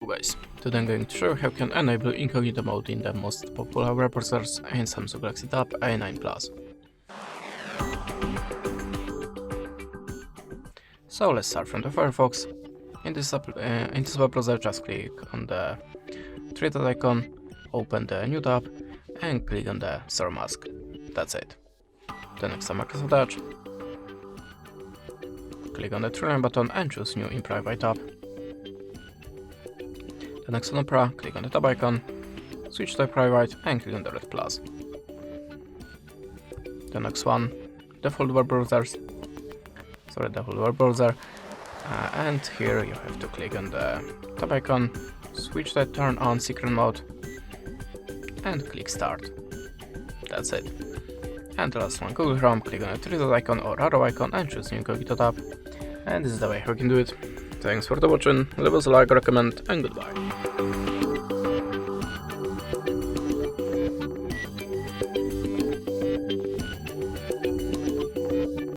Guys, today I'm going to show you how you can enable Incognito Mode in the most popular web browsers in Samsung Galaxy Tab A9 Plus. So let's start from the Firefox. In this web browser, just click on the three-dot icon, open the new tab, and click on the Store Mask. That's it. Then next to Microsoft Edge, click on the three-line button and choose New in Private tab. The next on Opera, click on the tab icon, switch to private and click on the red plus. The next one, default web browser, and here you have to click on the tab icon, switch to turn on secret mode, and click start. That's it. And the last one, Google Chrome, click on the three-dot icon or arrow icon and choose New Incognito tab. And this is the way how you can do it. Thanks for watching, leave us a like, recommend, and goodbye.